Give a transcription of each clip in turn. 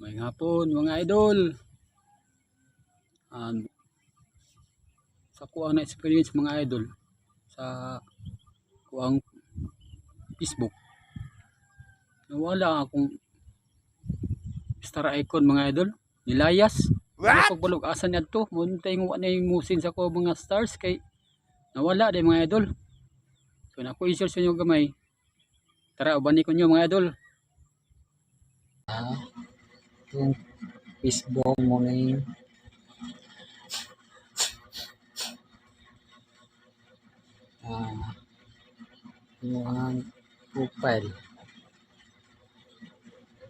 May hapon mga idol. Sa kuwang na experience mga idol sa kuwang Facebook, nawala akong star icon mga idol. Nilayas. Pagbalog asan niya to. Muntay nga na yung musin sa ko mga stars kay nawala din mga idol. So naku i-search nyo gamay. Tara ubani ko nyo mga idol. Yung Facebook mo na yung profile.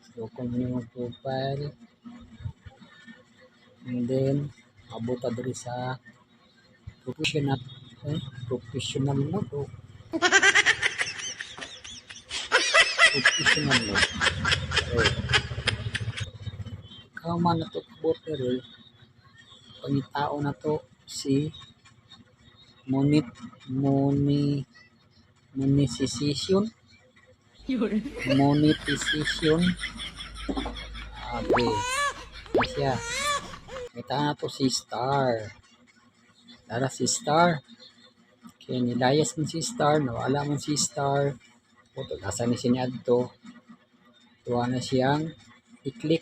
So kung yung profile, and then abuta diri sa professional mode o professional mode. Ikaw man na to kaboter pangitao na to si monetization. Okay. Siya. Kita na to si Star. Dara si Star. Okay, nilayas man si Star. Nawala man si Star. Puto, nasa ni siya to. Tuwa na siyang i-click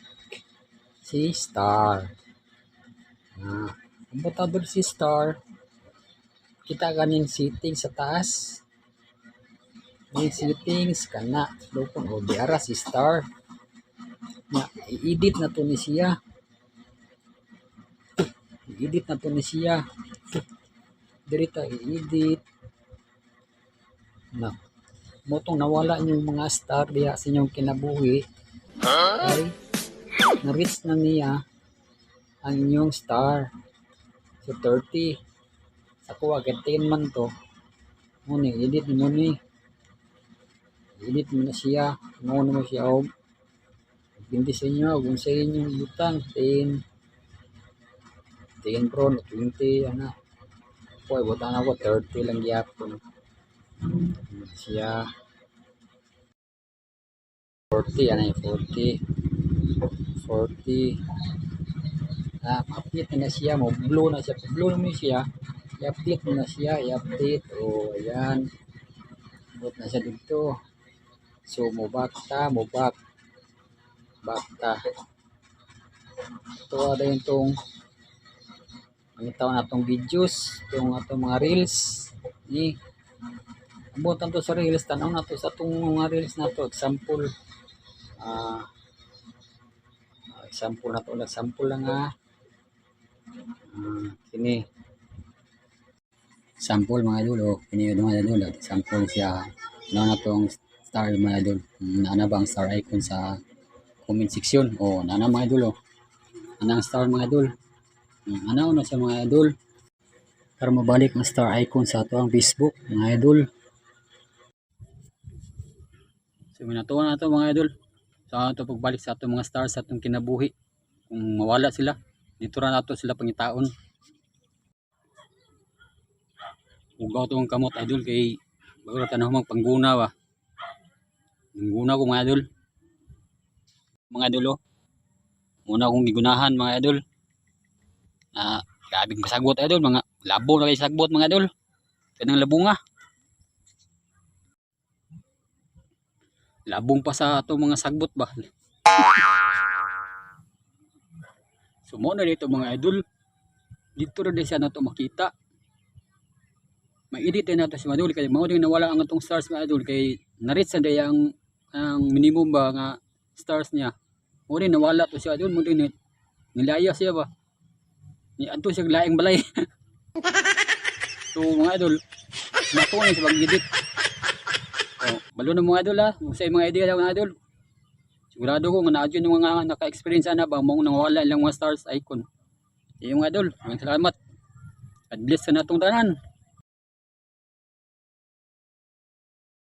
si Star. Ang butador si Star. Kita ganing settings sa taas. May settings kana. Lupon o diara si Star. Na i-edit na to ni siya. I-edit na to ni siya. Dirita i-edit. Na motong nawala yung mga star diya sa inyong kinabuhi. Ay na-reach na niya ang inyong star. So 30. Sa kuha 10 man to. Muna edit mo ni. Edit mo na siya. Ano mo siya og hindi sa inyo kung sa inyong butang 10 Pro 20 ana. Poy butang ako 30 lang gyapon. Siya 40 ana 40 update na siya mo blue na siya mo siya i-update mo na siya i-update ayan bot na siya dito. So mo back ta ito ada yung tong na tong videos itong atong mga reels ni abutan to sa reels tanaw na to sa itong mga reels na to example na to example lang kini sample mga idol kini yung mga idol example siya na tong star mga idol na bang star icon sa comment section nana mga idol anang star mga idol ano na sa mga idol para mabalik ang star icon sa ato ang Facebook mga idol. So minatuwa na ito mga idol sa ato pagbalik sa ato mga stars sa atong kinabuhi kung mawala sila dito ra nato sila pangitaon. Ugaw to ang kamot idol kay bago tanaw mag pangguna ba. Pangguna ko mga idol. Mga idol muna akong gigunahan mga idol. Grabe kasagot idol mga labo na kay sagbot mga idol. Kanang labunga. Labong pa sa ato mga sagbot ba. So mo na dito mga idol. Dito ra siya nato makita. Ma-edit na nato si Madul kay mao din nawala ang atong stars mga idol kay na-reach sa day ang minimum ba nga stars niya. Mo din nawala to siya idol mo din nilaya siya ba. Ni adto siya laing balay. So mga idol nato ni sa pag-edit. Balo na mga idol sa mga idea mga idol. Sigurado ko nga naadyo yung mga naka-experience na ba mong nawala ilang mga stars icon. Yung mga idol, maraming salamat. God bless sa natong tanan.